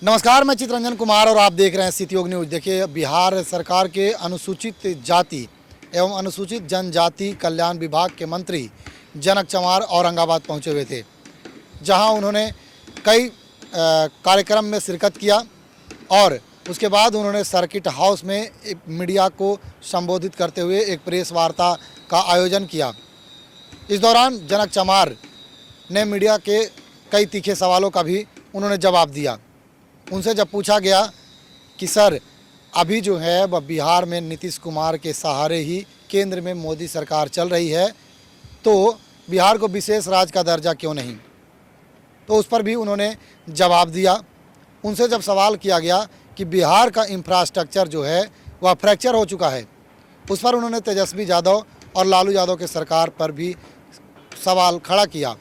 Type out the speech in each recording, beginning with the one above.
नमस्कार, मैं चित्रंजन कुमार और आप देख रहे हैं सिटी न्यूज़। देखिए, बिहार सरकार के अनुसूचित जाति एवं अनुसूचित जनजाति कल्याण विभाग के मंत्री जनक चमार औरंगाबाद पहुंचे हुए थे, जहां उन्होंने कई कार्यक्रम में शिरकत किया और उसके बाद उन्होंने सर्किट हाउस में मीडिया को संबोधित करते हुए एक प्रेस वार्ता का आयोजन किया। इस दौरान जनक चमार ने मीडिया के कई तीखे सवालों का भी उन्होंने जवाब दिया। उनसे जब पूछा गया कि सर, अभी जो है वह बिहार में नीतीश कुमार के सहारे ही केंद्र में मोदी सरकार चल रही है, तो बिहार को विशेष राज्य का दर्जा क्यों नहीं, तो उस पर भी उन्होंने जवाब दिया। उनसे जब सवाल किया गया कि बिहार का इंफ्रास्ट्रक्चर जो है वह फ्रैक्चर हो चुका है, उस पर उन्होंने तेजस्वी यादव और लालू यादव के सरकार पर भी सवाल खड़ा किया।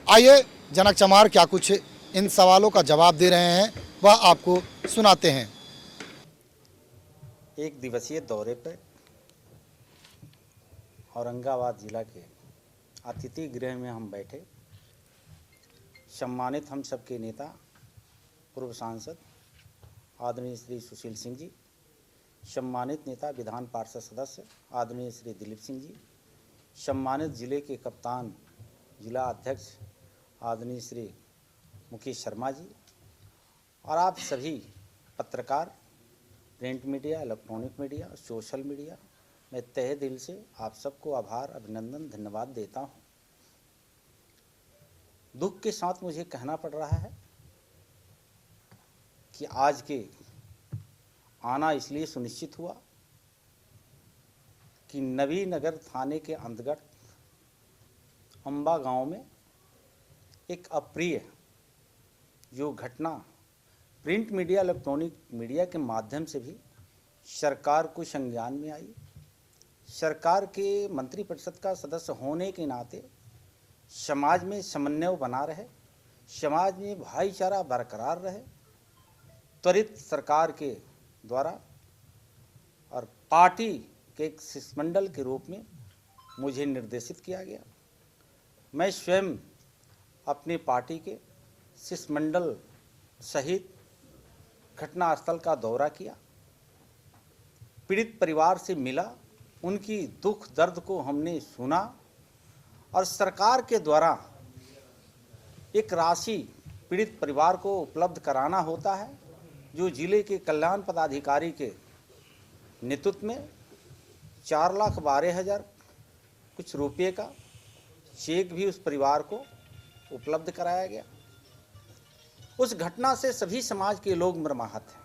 आइए जनक चमार क्या कुछ इन सवालों का जवाब दे रहे हैं, वह आपको सुनाते हैं। एक दिवसीय दौरे पर औरंगाबाद जिला के अतिथि गृह में हम बैठे। सम्मानित हम सबके नेता पूर्व सांसद आदरणीय श्री सुशील सिंह जी, सम्मानित नेता विधान पार्षद सदस्य आदरणीय श्री दिलीप सिंह जी, सम्मानित जिले के कप्तान जिला अध्यक्ष आदरणीय श्री मुकेश शर्मा जी, और आप सभी पत्रकार, print media, electronic media, social media, मैं तहे दिल से आप सबको आभार, अभिनंदन, धन्यवाद देता हूं। दुख के साथ मुझे कहना पड़ रहा है कि आज के आना इसलिए सुनिश्चित हुआ कि नवीनगर थाने के अंतर्गत अंबा गांव में एक अप्रिय जो घटना प्रिंट मीडिया, इलेक्ट्रॉनिक मीडिया के माध्यम से भी सरकार को संज्ञान में आई। सरकार के मंत्रिपरिषद का सदस्य होने के नाते समाज में समन्वय बना रहे, समाज में भाईचारा बरकरार रहे, त्वरित सरकार के द्वारा और पार्टी के एक शिष्टमंडल के रूप में मुझे निर्देशित किया गया। मैं स्वयं अपनी पार्टी के शिष्टमंडल सहित घटनास्थल का दौरा किया, पीड़ित परिवार से मिला, उनकी दुख दर्द को हमने सुना और सरकार के द्वारा एक राशि पीड़ित परिवार को उपलब्ध कराना होता है, जो जिले के कल्याण पदाधिकारी के नेतृत्व में 4,12,000 कुछ रुपये का चेक भी उस परिवार को उपलब्ध कराया गया। उस घटना से सभी समाज के लोग मर्माहत हैं।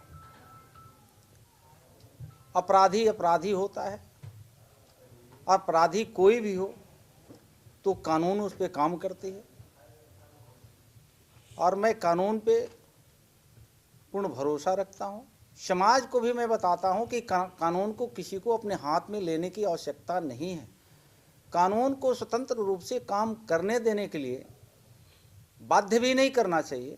अपराधी अपराधी होता है, अपराधी कोई भी हो तो कानून उस पर काम करती है, और मैं कानून पे पूर्ण भरोसा रखता हूं। समाज को भी मैं बताता हूं कि कानून को किसी को अपने हाथ में लेने की आवश्यकता नहीं है। कानून को स्वतंत्र रूप से काम करने देने के लिए बाध्य भी नहीं करना चाहिए।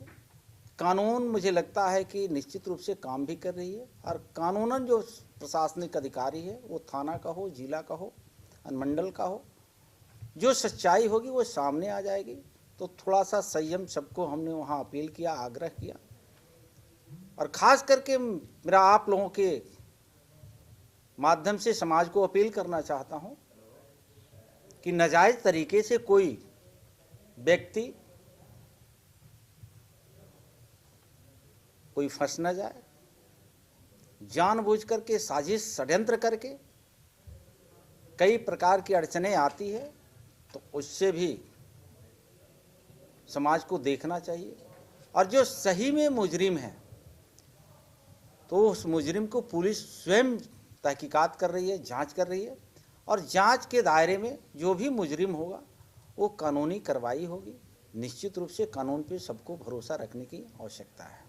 कानून मुझे लगता है कि निश्चित रूप से काम भी कर रही है, और कानूनन जो प्रशासनिक अधिकारी है, वो थाना का हो, जिला का हो, अनुमंडल का हो, जो सच्चाई होगी वो सामने आ जाएगी। तो थोड़ा सा संयम सबको हमने वहाँ अपील किया, आग्रह किया, और ख़ास करके मेरा आप लोगों के माध्यम से समाज को अपील करना चाहता हूँ कि नाजायज़ तरीके से कोई व्यक्ति कोई फंस न जाए। जानबूझ करके साजिश षड्यंत्र करके कई प्रकार की अड़चनें आती है, तो उससे भी समाज को देखना चाहिए। और जो सही में मुजरिम है, तो उस मुजरिम को पुलिस स्वयं तहकीकात कर रही है, जांच कर रही है, और जांच के दायरे में जो भी मुजरिम होगा वो कानूनी कार्रवाई होगी। निश्चित रूप से कानून पे सबको भरोसा रखने की आवश्यकता है।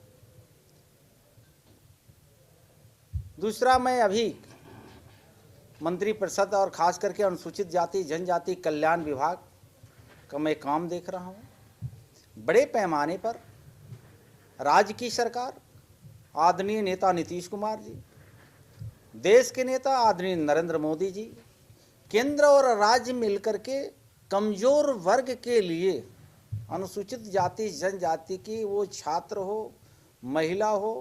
दूसरा, मैं अभी मंत्रिपरिषद और खास करके अनुसूचित जाति जनजाति कल्याण विभाग का मैं काम देख रहा हूँ। बड़े पैमाने पर राज्य की सरकार, आदरणीय नेता नीतीश कुमार जी, देश के नेता आदरणीय नरेंद्र मोदी जी, केंद्र और राज्य मिलकर के कमज़ोर वर्ग के लिए अनुसूचित जाति जनजाति की वो छात्र हो, महिला हो,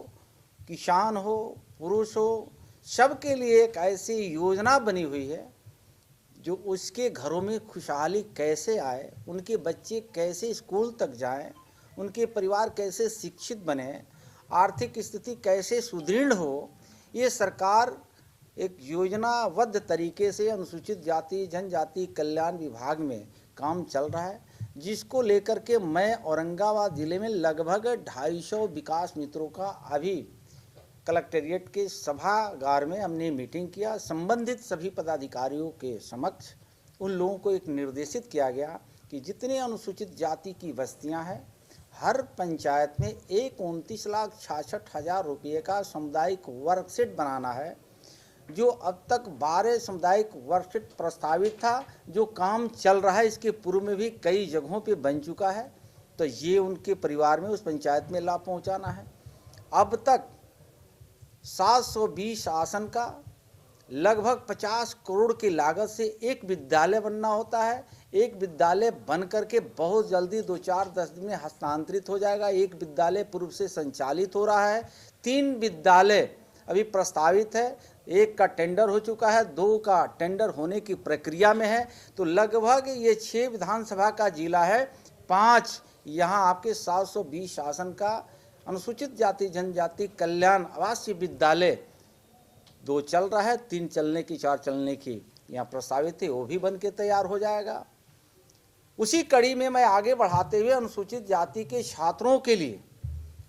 किसान हो, पुरुष हो, सबके लिए एक ऐसी योजना बनी हुई है जो उसके घरों में खुशहाली कैसे आए, उनके बच्चे कैसे स्कूल तक जाएं, उनके परिवार कैसे शिक्षित बने, आर्थिक स्थिति कैसे सुदृढ़ हो, ये सरकार एक योजनाबद्ध तरीके से अनुसूचित जाति जनजाति कल्याण विभाग में काम चल रहा है, जिसको लेकर के मैं औरंगाबाद ज़िले में लगभग 250 विकास मित्रों का अभी कलेक्टेरिएट के सभागार में हमने मीटिंग किया। संबंधित सभी पदाधिकारियों के समक्ष उन लोगों को एक निर्देशित किया गया कि जितने अनुसूचित जाति की बस्तियां हैं, हर पंचायत में 29,66,000 रुपये का सामुदायिक वर्कशीट बनाना है। जो अब तक 12 सामुदायिक वर्कशीट प्रस्तावित था, जो काम चल रहा है, इसके पूर्व में भी कई जगहों पे बन चुका है, तो ये उनके परिवार में उस पंचायत में लाभ पहुंचाना है। अब तक 720 आसन का लगभग 50 करोड़ की लागत से एक विद्यालय बनना होता है। एक विद्यालय बन करके बहुत जल्दी 2-4-10 दिन में हस्तांतरित हो जाएगा। एक विद्यालय पूर्व से संचालित हो रहा है। 3 विद्यालय अभी प्रस्तावित है, एक का टेंडर हो चुका है, 2 का टेंडर होने की प्रक्रिया में है। तो लगभग ये 6 विधानसभा का जिला है, 5 यहाँ आपके 720 आसन का अनुसूचित जाति जनजाति कल्याण आवासीय विद्यालय 2 चल रहा है, 3 चलने की 4 चलने की यहाँ प्रस्तावित है, वो भी बन के तैयार हो जाएगा। उसी कड़ी में मैं आगे बढ़ाते हुए अनुसूचित जाति के छात्रों के लिए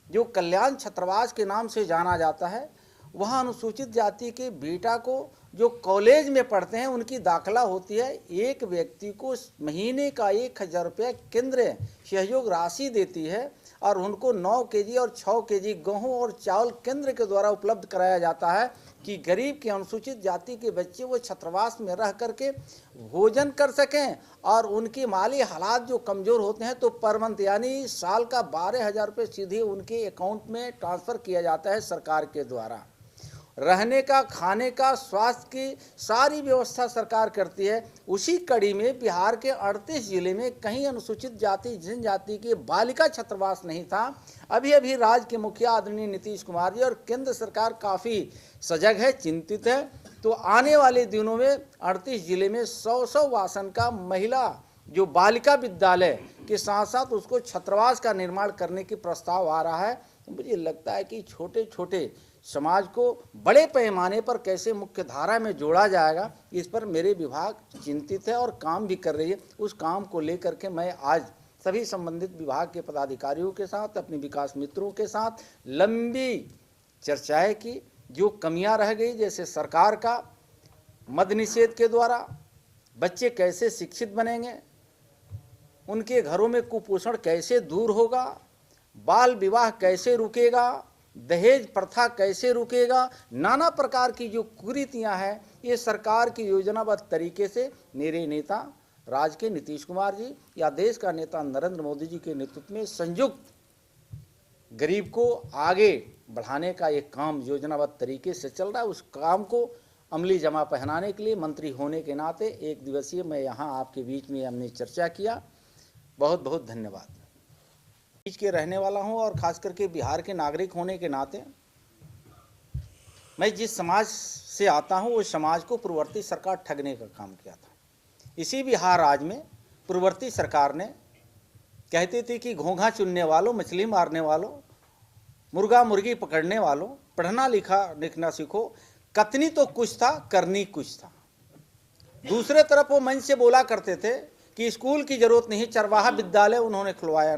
जो कल्याण छात्रावास के नाम से जाना जाता है, वहाँ अनुसूचित जाति के बेटा को जो कॉलेज में पढ़ते हैं उनकी दाखला होती है। एक व्यक्ति को महीने का 1,000 रुपया केंद्र सहयोग राशि देती है और उनको 9 केजी और 6 केजी गेहूं और चावल केंद्र के द्वारा उपलब्ध कराया जाता है कि गरीब के अनुसूचित जाति के बच्चे वो छात्रावास में रह करके भोजन कर सकें और उनके माली हालात जो कमज़ोर होते हैं तो पर मंथ यानी साल का 12,000 रुपये सीधे उनके अकाउंट में ट्रांसफ़र किया जाता है सरकार के द्वारा। रहने का, खाने का, स्वास्थ्य की सारी व्यवस्था सरकार करती है। उसी कड़ी में बिहार के 38 जिले में कहीं अनुसूचित जाति जनजाति के बालिका छात्रावास नहीं था। अभी राज्य के मुखिया आदरणीय नीतीश कुमार जी और केंद्र सरकार काफ़ी सजग है, चिंतित है। तो आने वाले दिनों में 38 जिले में 100 आसन का महिला जो बालिका विद्यालय के साथ साथ उसको छात्रावास का निर्माण करने की प्रस्ताव आ रहा है। मुझे लगता है कि छोटे छोटे समाज को बड़े पैमाने पर कैसे मुख्य धारा में जोड़ा जाएगा, इस पर मेरे विभाग चिंतित है और काम भी कर रही है। उस काम को लेकर के मैं आज सभी संबंधित विभाग के पदाधिकारियों के साथ, अपने विकास मित्रों के साथ लंबी चर्चाएं की। जो कमियां रह गई, जैसे सरकार का मद निषेध के द्वारा बच्चे कैसे शिक्षित बनेंगे, उनके घरों में कुपोषण कैसे दूर होगा, बाल विवाह कैसे रुकेगा, दहेज प्रथा कैसे रुकेगा, नाना प्रकार की जो कुरीतियां हैं, ये सरकार की योजनाबद्ध तरीके से मेरे नेता राज्य के नीतीश कुमार जी या देश का नेता नरेंद्र मोदी जी के नेतृत्व में संयुक्त गरीब को आगे बढ़ाने का एक काम योजनाबद्ध तरीके से चल रहा है। उस काम को अमली जमा पहनाने के लिए मंत्री होने के नाते 1 दिवसीय मैं यहाँ आपके बीच में हमने चर्चा किया। बहुत बहुत धन्यवाद। बीच के रहने वाला हूँ और खास करके बिहार के नागरिक होने के नाते मैं जिस समाज से आता हूँ उस समाज को पूर्ववर्ती सरकार ठगने का काम किया था। इसी बिहार राज्य में पूर्ववर्ती सरकार ने कहती थी कि घोंघा चुनने वालों, मछली मारने वालों, मुर्गा मुर्गी पकड़ने वालों, पढ़ना लिखना सीखो, कतनी तो कुछ था, करनी कुछ था। दूसरे तरफ वो मंच से बोला करते थे कि स्कूल की जरूरत नहीं, चरवाहा विद्यालय उन्होंने खुलवाया।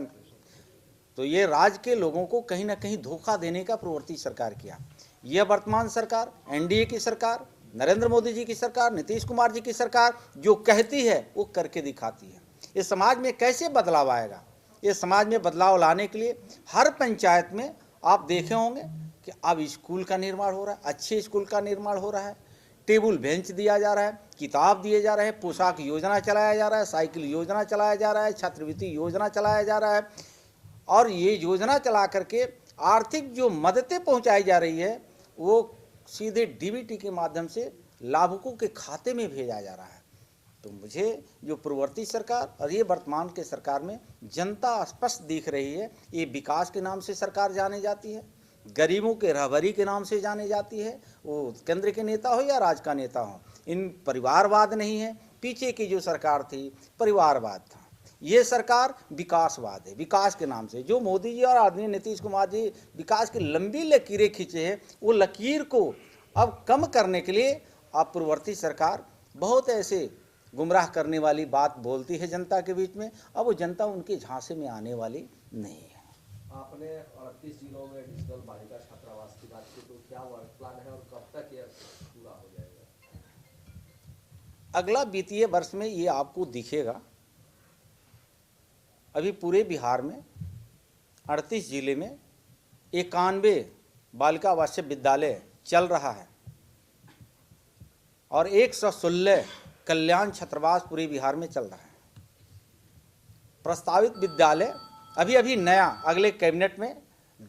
तो ये राज्य के लोगों को कहीं ना कहीं धोखा देने का पूर्ववर्ती सरकार किया। यह वर्तमान सरकार, एनडीए की सरकार, नरेंद्र मोदी जी की सरकार, नीतीश कुमार जी की सरकार जो कहती है वो करके दिखाती है। इस समाज में कैसे बदलाव आएगा? इस समाज में बदलाव लाने के लिए हर पंचायत में आप देखे होंगे कि अब स्कूल का निर्माण हो रहा है, अच्छे स्कूल का निर्माण हो रहा है, टेबल बेंच दिया जा रहा है, किताब दिए जा रहे हैं, पोशाक योजना चलाया जा रहा है, साइकिल योजना चलाया जा रहा है, छात्रवृत्ति योजना चलाया जा रहा है। और ये योजना चला करके आर्थिक जो मददें पहुंचाई जा रही है वो सीधे डीबीटी के माध्यम से लाभुकों के खाते में भेजा जा रहा है। तो मुझे जो पूर्ववर्ती सरकार और ये वर्तमान के सरकार में जनता स्पष्ट दिख रही है। ये विकास के नाम से सरकार जाने जाती है, गरीबों के रहबरी के नाम से जाने जाती है, वो केंद्र के नेता हो या राज्य का नेता हो। इन परिवारवाद नहीं है। पीछे की जो सरकार थी परिवारवाद था, ये सरकार विकासवाद है। विकास के नाम से जो मोदी जी और आदरणीय नीतीश कुमार जी विकास की लंबी लकीरें खींचे हैं, वो लकीर को अब कम करने के लिए अब पूर्ववर्ती सरकार बहुत ऐसे गुमराह करने वाली बात बोलती है जनता के बीच में। अब वो जनता उनके झांसे में आने वाली नहीं है। आपने 38 जिलों में डिजिटल बालिका छात्रावास की बात की, तो क्या वर्क प्लान है और कब तक यह पूरा हो जाएगा? अगला वित्तीय वर्ष में ये आपको दिखेगा। अभी पूरे बिहार में 38 जिले में 91 बालिका आवासीय विद्यालय चल रहा है और 116 कल्याण छात्रावास पूरे बिहार में चल रहा है। प्रस्तावित विद्यालय अभी नया अगले कैबिनेट में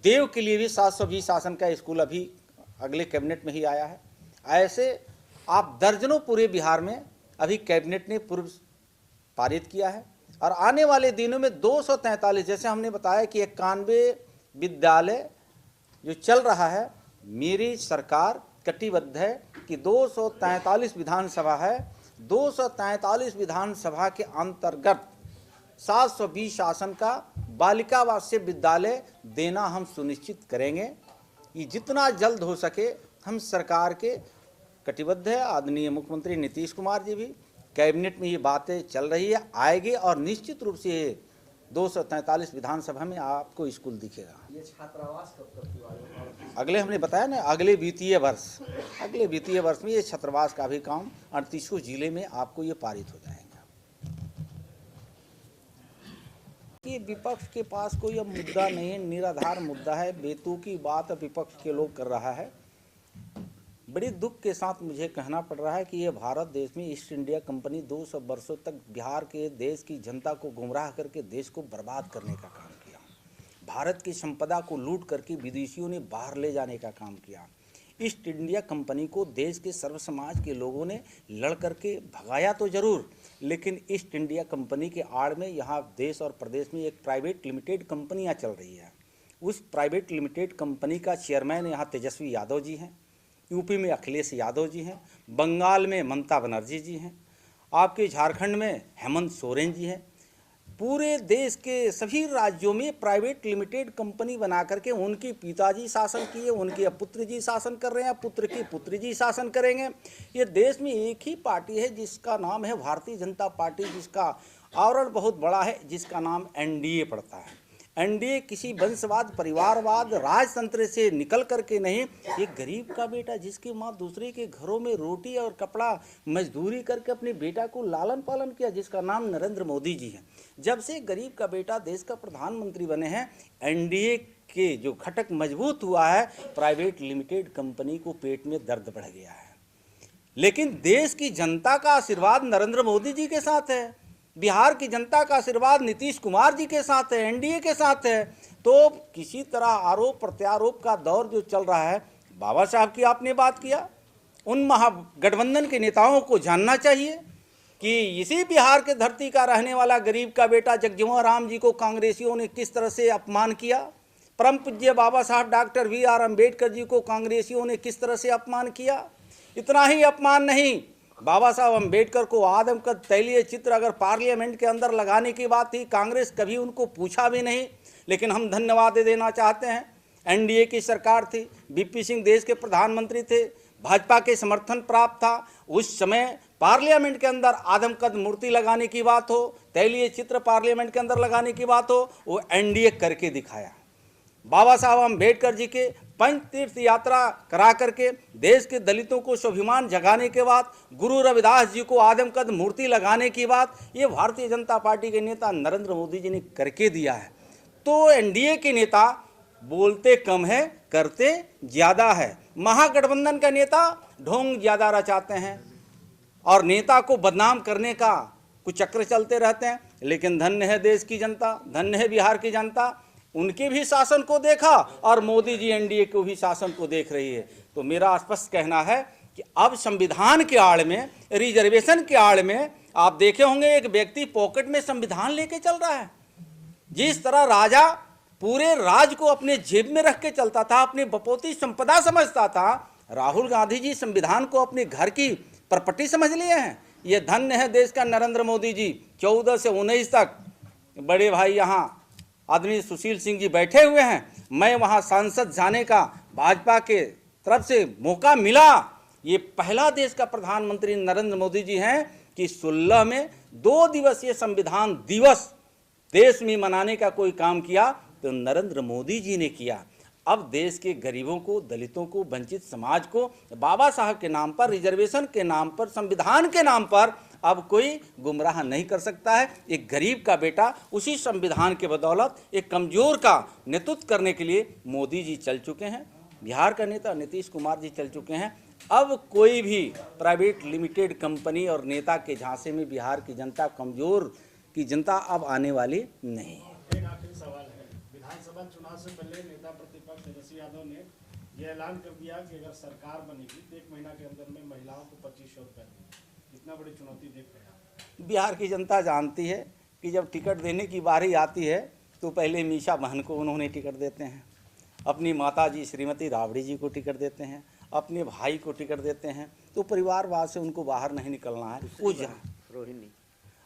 देव के लिए भी 720 शासन का स्कूल अभी अगले कैबिनेट में ही आया है। ऐसे आप दर्जनों पूरे बिहार में अभी कैबिनेट ने पूर्व पारित किया है और आने वाले दिनों में 243, जैसे हमने बताया कि 91 विद्यालय जो चल रहा है, मेरी सरकार कटिबद्ध है कि 243 विधानसभा है, 243 विधानसभा के अंतर्गत 720 शासन का बालिका आवासीय विद्यालय देना हम सुनिश्चित करेंगे। ये जितना जल्द हो सके हम सरकार के कटिबद्ध है। आदरणीय मुख्यमंत्री नीतीश कुमार जी भी कैबिनेट में ये बातें चल रही है, आएगी और निश्चित रूप से 243 विधानसभा में आपको स्कूल दिखेगा। ये छात्रावास कब तक पूरा होगा? अगले हमने बताया ना, अगले वित्तीय वर्ष में ये छात्रावास का भी काम 38 जिले में आपको ये पारित हो जाएगा। कि विपक्ष के पास कोई अब मुद्दा नहीं है, निराधार मुद्दा है, बेतुकी बात विपक्ष के लोग कर रहा है। बड़ी दुख के साथ मुझे कहना पड़ रहा है कि ये भारत देश में ईस्ट इंडिया कंपनी 200 वर्षों तक बिहार के देश की जनता को गुमराह करके देश को बर्बाद करने का काम किया। भारत की संपदा को लूट करके विदेशियों ने बाहर ले जाने का काम किया। ईस्ट इंडिया कंपनी को देश के सर्व समाज के लोगों ने लड़ करके भगाया तो जरूर, लेकिन ईस्ट इंडिया कंपनी के आड़ में यहाँ देश और प्रदेश में एक प्राइवेट लिमिटेड कंपनियाँ चल रही है। उस प्राइवेट लिमिटेड कंपनी का चेयरमैन यहाँ तेजस्वी यादव जी हैं, यूपी में अखिलेश यादव जी हैं, बंगाल में ममता बनर्जी जी हैं, आपके झारखंड में हेमंत सोरेन जी हैं। पूरे देश के सभी राज्यों में प्राइवेट लिमिटेड कंपनी बना करके उनके पिताजी शासन किए, उनके पुत्र जी शासन कर रहे हैं, पुत्र के पुत्र जी शासन करेंगे। ये देश में एक ही पार्टी है जिसका नाम है भारतीय जनता पार्टी, जिसका आवरण बहुत बड़ा है, जिसका नाम एनडीए पड़ता है। एनडीए किसी वंशवाद, परिवारवाद, राजतंत्र से निकल करके नहीं, एक गरीब का बेटा जिसकी माँ दूसरे के घरों में रोटी और कपड़ा मजदूरी करके अपने बेटा को लालन पालन किया, जिसका नाम नरेंद्र मोदी जी है। जब से गरीब का बेटा देश का प्रधानमंत्री बने हैं, एनडीए के जो घटक मजबूत हुआ है, प्राइवेट लिमिटेड कंपनी को पेट में दर्द बढ़ गया है। लेकिन देश की जनता का आशीर्वाद नरेंद्र मोदी जी के साथ है, बिहार की जनता का आशीर्वाद नीतीश कुमार जी के साथ है, एनडीए के साथ है। तो किसी तरह आरोप प्रत्यारोप का दौर जो चल रहा है, बाबा साहब की आपने बात किया, उन महागठबंधन के नेताओं को जानना चाहिए कि इसी बिहार के धरती का रहने वाला गरीब का बेटा जगजीवन राम जी को कांग्रेसियों ने किस तरह से अपमान किया, परम पूज्य बाबा साहब डॉक्टर BR अम्बेडकर जी को कांग्रेसियों ने किस तरह से अपमान किया। इतना ही अपमान नहीं, बाबा साहब अम्बेडकर को आदमकद तैलीय चित्र अगर पार्लियामेंट के अंदर लगाने की बात थी, कांग्रेस कभी उनको पूछा भी नहीं। लेकिन हम धन्यवाद देना चाहते हैं, एनडीए की सरकार थी, VP सिंह देश के प्रधानमंत्री थे, भाजपा के समर्थन प्राप्त था। उस समय पार्लियामेंट के अंदर आदमकद मूर्ति लगाने की बात हो, तैलीय चित्र पार्लियामेंट के अंदर लगाने की बात हो, वो एनडीए करके दिखाया। बाबा साहब अम्बेडकर जी के पंच तीर्थ यात्रा करा करके देश के दलितों को स्वाभिमान जगाने के बाद, गुरु रविदास जी को आदमकद मूर्ति लगाने की बात, ये भारतीय जनता पार्टी के नेता नरेंद्र मोदी जी ने करके दिया है। तो एनडीए के नेता बोलते कम है, करते ज़्यादा है। महागठबंधन का नेता ढोंग ज़्यादा रचाते हैं और नेता को बदनाम करने का कुछ चक्र चलते रहते हैं। लेकिन धन्य है देश की जनता, धन्य है बिहार की जनता, उनके भी शासन को देखा और मोदी जी एनडीए को भी शासन को देख रही है। तो मेरा स्पष्ट कहना है कि कि अब संविधान के आड़ में, रिजर्वेशन के आड़ में आप देखे होंगे एक व्यक्ति पॉकेट में संविधान लेके चल रहा है। जिस तरह राजा पूरे राज को अपने जेब में रख के चलता था, अपनी बपोती संपदा समझता था, राहुल गांधी जी संविधान को अपने घर की प्रॉपर्टी समझ लिए हैं। ये धन्य है देश का नरेंद्र मोदी जी। 14 से 19 तक बड़े भाई यहाँ आदरणीय सुशील सिंह जी बैठे हुए हैं। मैं वहाँ सांसद जाने का भाजपा के तरफ से मौका मिला। ये पहला देश का प्रधानमंत्री नरेंद्र मोदी जी हैं कि 16 में 2 दिवसीय संविधान दिवस देश में मनाने का कोई काम किया तो नरेंद्र मोदी जी ने किया। अब देश के गरीबों को, दलितों को, वंचित समाज को बाबा साहब के नाम पर, रिजर्वेशन के नाम पर, संविधान के नाम पर अब कोई गुमराह नहीं कर सकता है। एक गरीब का बेटा उसी संविधान के बदौलत एक कमजोर का नेतृत्व करने के लिए मोदी जी चल चुके हैं। बिहार का नेता नीतीश कुमार जी चल चुके हैं। अब कोई भी प्राइवेट लिमिटेड कंपनी और नेता के झांसे में बिहार की जनता, कमजोर की जनता अब आने वाली नहीं है। एक आखिरी सवाल है, विधानसभा चुनाव से पहले नेता प्रतिपक्ष तेजस्वी यादव ने यह ऐलान कर दिया कि अगर सरकार बनेगी तो 1 महीना के अंदर में महिलाओं को 2500 रुपये देंगे। इतना बड़ी चुनौती देख रहे हैं आप? बिहार की जनता जानती है कि जब टिकट देने की बारी आती है तो पहले मीशा बहन को उन्होंने टिकट देते हैं, अपनी माता जी श्रीमती राबड़ी जी को टिकट देते हैं, अपने भाई को टिकट देते हैं। तो परिवारवाद से उनको बाहर नहीं निकलना है। वो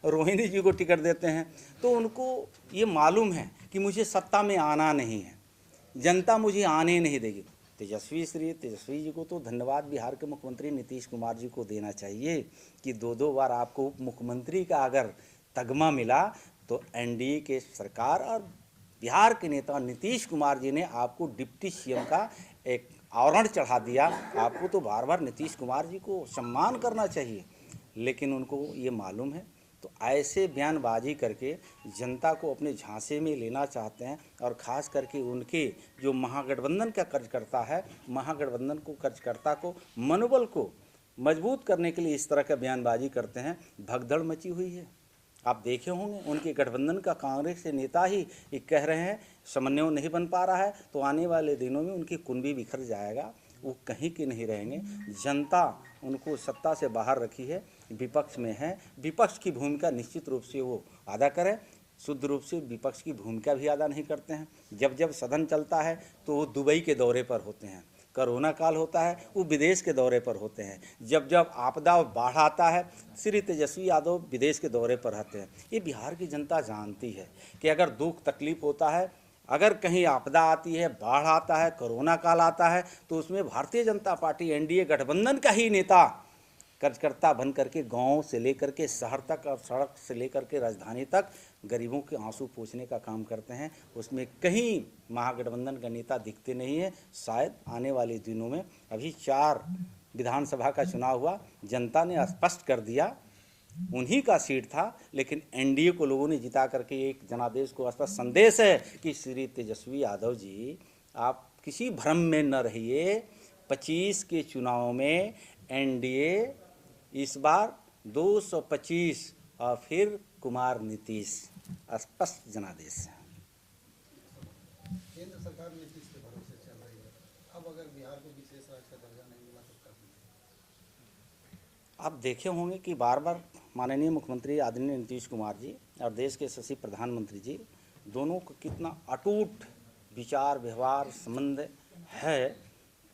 रोहिणी जी को टिकट देते हैं तो उनको ये मालूम है कि मुझे सत्ता में आना नहीं है, जनता मुझे आने नहीं देगी। तेजस्वी जी को तो धन्यवाद बिहार के मुख्यमंत्री नीतीश कुमार जी को देना चाहिए कि 2 बार आपको उप मुख्यमंत्री का अगर तगमा मिला तो एनडीए के सरकार और बिहार के नेता नीतीश कुमार जी ने आपको डिप्टी सीएम का एक आवरण चढ़ा दिया। आपको तो बार बार नीतीश कुमार जी को सम्मान करना चाहिए, लेकिन उनको ये मालूम है तो ऐसे बयानबाजी करके जनता को अपने झांसे में लेना चाहते हैं। और ख़ास करके उनके जो महागठबंधन का कार्यकर्ता है, महागठबंधन को कार्यकर्ता को मनोबल को मजबूत करने के लिए इस तरह का बयानबाजी करते हैं। भगदड़ मची हुई है। आप देखे होंगे उनके गठबंधन का कांग्रेस के नेता ही ये कह रहे हैं समन्वय नहीं बन पा रहा है तो आने वाले दिनों में उनकी कुंभी बिखर जाएगा, वो कहीं के नहीं रहेंगे। जनता उनको सत्ता से बाहर रखी है, विपक्ष में है। विपक्ष की भूमिका निश्चित रूप से वो अदा करें। शुद्ध रूप से विपक्ष की भूमिका भी अदा नहीं करते हैं। जब जब सदन चलता है तो वो दुबई के दौरे पर होते हैं, कोरोना काल होता है वो विदेश के दौरे पर होते हैं, जब जब आपदा बाढ़ आता है श्री तेजस्वी यादव विदेश के दौरे पर रहते हैं। ये बिहार की जनता जानती है कि अगर दुख तकलीफ होता है, अगर कहीं आपदा आती है, बाढ़ आता है, कोरोना काल आता है तो उसमें भारतीय जनता पार्टी एनडीए गठबंधन का ही नेता कार्यकर्ता बन करके गांव से लेकर के शहर तक और सड़क से लेकर के राजधानी तक गरीबों के आंसू पोंछने का काम करते हैं। उसमें कहीं महागठबंधन का नेता दिखते नहीं है। शायद आने वाले दिनों में, अभी 4 विधानसभा का चुनाव हुआ, जनता ने स्पष्ट कर दिया उन्हीं का सीट था, लेकिन एनडीए को लोगों ने जिता करके एक जनादेश को स्पष्ट संदेश है कि श्री तेजस्वी यादव जी आप किसी भ्रम में न रहिए। 25 के चुनाव में एनडीए इस बार 225 और फिर कुमार नीतीश, स्पष्ट जनादेश है। केंद्र सरकार नीतीश के भरोसे चल रही है, अब अगर बिहार को विशेष राज्य का दर्जा नहीं मिला तो कब मिलेगा? आप देखे होंगे कि बार बार माननीय मुख्यमंत्री आदरणीय नीतीश कुमार जी और देश के यशस्वी प्रधानमंत्री जी दोनों को कितना अटूट विचार व्यवहार संबंध है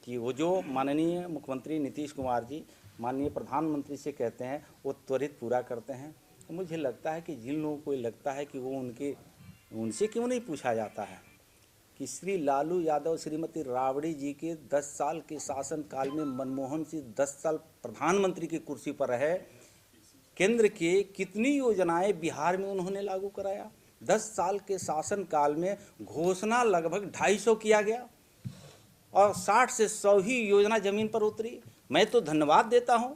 कि वो जो माननीय मुख्यमंत्री नीतीश कुमार जी माननीय प्रधानमंत्री से कहते हैं वो त्वरित पूरा करते हैं। तो मुझे लगता है कि जिन लोगों को लगता है कि वो उनसे क्यों नहीं पूछा जाता है कि श्री लालू यादव श्रीमती राबड़ी जी के 10 साल के शासन काल में मनमोहन सिंह 10 साल प्रधानमंत्री की कुर्सी पर रहे, केंद्र के कितनी योजनाएं बिहार में उन्होंने लागू कराया। 10 साल के शासन काल में घोषणा लगभग 250 किया गया और 60 से 100 ही योजना जमीन पर उतरी। मैं तो धन्यवाद देता हूं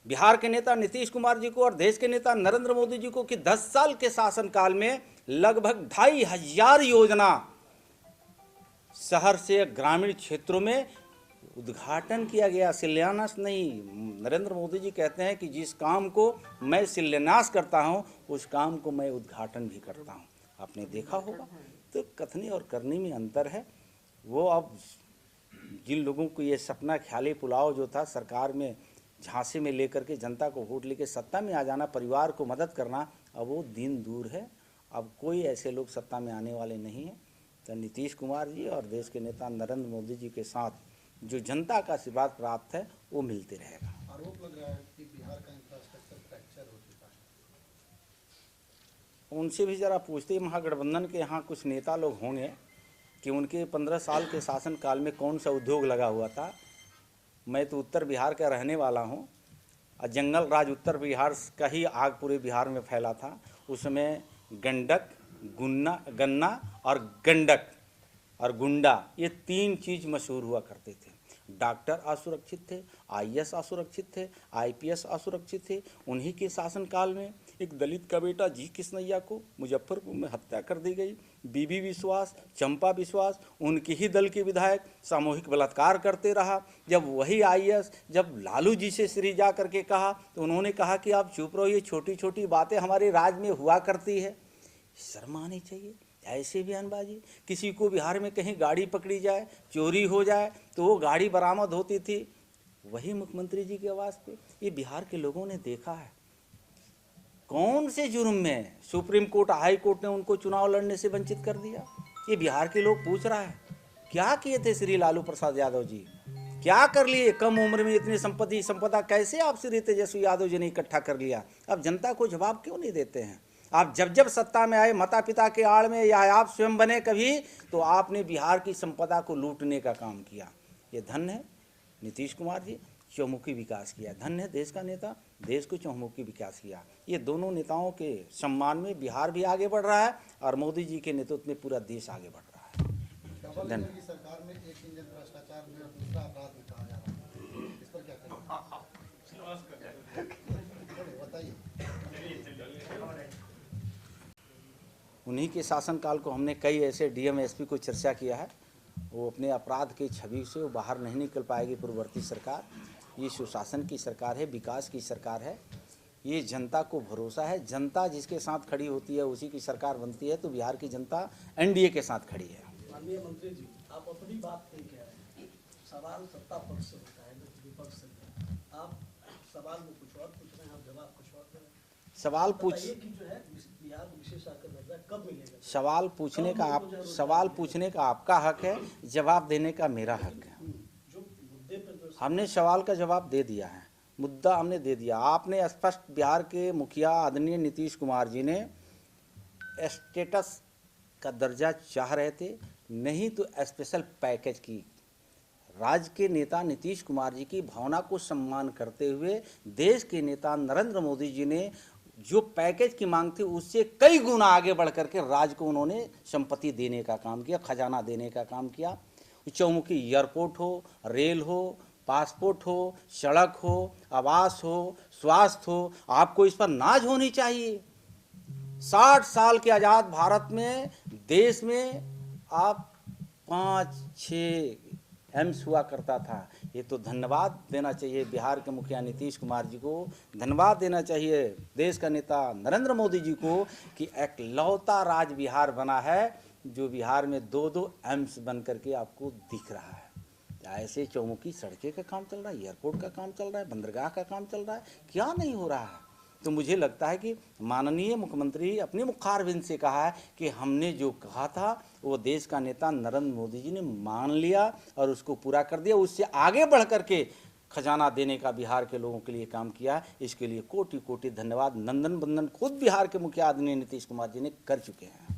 बिहार के नेता नीतीश कुमार जी को और देश के नेता नरेंद्र मोदी जी को कि 10 साल के शासन काल में लगभग 2500 योजना शहर से ग्रामीण क्षेत्रों में उद्घाटन किया गया, शिलान्यास नहीं। नरेंद्र मोदी जी कहते हैं कि जिस काम को मैं शिलान्यास करता हूं उस काम को मैं उद्घाटन भी करता हूं। आपने देखा होगा तो कथनी और करनी में अंतर है। वो अब जिन लोगों को ये सपना ख्याली पुलाव जो था सरकार में झांसे में लेकर के जनता को वोट लेके सत्ता में आ जाना, परिवार को मदद करना, अब वो दिन दूर है। अब कोई ऐसे लोग सत्ता में आने वाले नहीं हैं। तो नीतीश कुमार जी और देश के नेता नरेंद्र मोदी जी के साथ जो जनता का आशीर्वाद प्राप्त है वो मिलते रहेगा। आरोप लग रहा है कि बिहार का इंफ्रास्ट्रक्चर फ्रैक्चर हो चुका है। उनसे भी ज़रा पूछते, महागठबंधन के यहाँ कुछ नेता लोग होंगे कि उनके 15 साल के शासनकाल में कौन सा उद्योग लगा हुआ था। मैं तो उत्तर बिहार का रहने वाला हूँ और जंगल राज उत्तर बिहार का ही आग पूरे बिहार में फैला था। उसमें गंडक, गन्ना और गंडक और गुंडा, ये 3 चीज़ मशहूर हुआ करते थे। डॉक्टर असुरक्षित थे, आईएएस असुरक्षित थे, आईपीएस असुरक्षित थे। उन्हीं के शासनकाल में एक दलित का बेटा जी कृष्णैया को मुजफ्फरपुर में हत्या कर दी गई। बीबी विश्वास, चंपा विश्वास, उनके ही दल के विधायक सामूहिक बलात्कार करते रहा। जब वही आईएएस जब लालू जी से श्री जा करके कहा तो उन्होंने कहा कि आप चुप रहो, ये छोटी छोटी बातें हमारे राज में हुआ करती है। शर्म आनी चाहिए ऐसे बयानबाजी। किसी को बिहार में कहीं गाड़ी पकड़ी जाए, चोरी हो जाए तो वो गाड़ी बरामद होती थी वही मुख्यमंत्री जी के आवाज़ पे। ये बिहार के लोगों ने देखा है। कौन से जुर्म में सुप्रीम कोर्ट, हाई कोर्ट ने उनको चुनाव लड़ने से वंचित कर दिया? ये बिहार के लोग पूछ रहा है। क्या किए थे श्री लालू प्रसाद यादव जी? क्या कर लिए? कम उम्र में इतनी संपदा कैसे आप श्री तेजस्वी यादव जी ने इकट्ठा कर लिया? अब जनता को जवाब क्यों नहीं देते हैं? आप जब सत्ता में आए, माता पिता के आड़ में या आप स्वयं बने कभी, तो आपने बिहार की संपदा को लूटने का काम किया। ये धन्य है नीतीश कुमार जी, चौमुखी विकास किया। धन्य है देश का नेता, देश को चौमुखी विकास किया। ये दोनों नेताओं के सम्मान में बिहार भी आगे बढ़ रहा है और मोदी जी के नेतृत्व में पूरा देश आगे बढ़ रहा है। धन्यवाद। सरकार में एक इंजन भ्रष्टाचार में और दूसरा अपराध में कहा जा रहा है, इस पर क्या करें बताइए। उन्हीं के शासनकाल को हमने कई ऐसे डीएम एसपी को चर्चा किया है। वो अपने अपराध की छवि से वो बाहर नहीं निकल पाएगी पूर्ववर्ती सरकार। ये सुशासन की सरकार है, विकास की सरकार है। ये जनता को भरोसा है। जनता जिसके साथ खड़ी होती है उसी की सरकार बनती है। तो बिहार की जनता एनडीए के साथ खड़ी है। माननीय मंत्री जी, आप अपनी बात नहीं कह रहे हैं। सवाल सत्ता पक्ष से होता है, विपक्ष से नहीं। आप सवाल में कुछ और पूछ रहे हैं, आप जवाब कुछ और दे रहे हैं। सवाल पूछ कि जो है बिहार को विशेष आकर दर्जा कब मिलेगा? सवाल पूछने का आपका हक है, जवाब देने का मेरा हक है। जो मुद्दे पर जो हमने सवाल का जवाब दे दिया है, मुद्दा हमने दे दिया। आपने स्पष्ट बिहार के मुखिया आदरणीय नीतीश कुमार जी ने स्टेटस का दर्जा चाह रहे थे, नहीं तो स्पेशल पैकेज की। राज्य के नेता नीतीश कुमार जी की भावना को सम्मान करते हुए देश के नेता नरेंद्र मोदी जी ने जो पैकेज की मांग थी उससे कई गुना आगे बढ़ करके राज्य को उन्होंने संपत्ति देने का काम किया, खजाना देने का काम किया। चौमुखी एयरपोर्ट हो, रेल हो, पासपोर्ट हो, सड़क हो, आवास हो, स्वास्थ्य हो, आपको इस पर नाज होनी चाहिए। 60 साल के आज़ाद भारत में, देश में आप 5-6 एम्स हुआ करता था। ये तो धन्यवाद देना चाहिए बिहार के मुखिया नीतीश कुमार जी को, धन्यवाद देना चाहिए देश का नेता नरेंद्र मोदी जी को कि एकलौता राज्य बिहार बना है जो बिहार में 2-2 एम्स बन करके आपको दिख रहा है। ऐसे चौमुखी सड़कें का काम चल रहा है, एयरपोर्ट का काम चल रहा है, बंदरगाह का काम चल रहा है, क्या नहीं हो रहा है? तो मुझे लगता है कि माननीय मुख्यमंत्री अपने मुखारबिंद से कहा है कि हमने जो कहा था वो देश का नेता नरेंद्र मोदी जी ने मान लिया और उसको पूरा कर दिया। उससे आगे बढ़ करके खजाना देने का बिहार के लोगों के लिए काम किया। इसके लिए कोटि कोटि धन्यवाद। नंदन बंदन खुद बिहार के मुखिया आदरणीय नीतीश कुमार जी ने कर चुके हैं।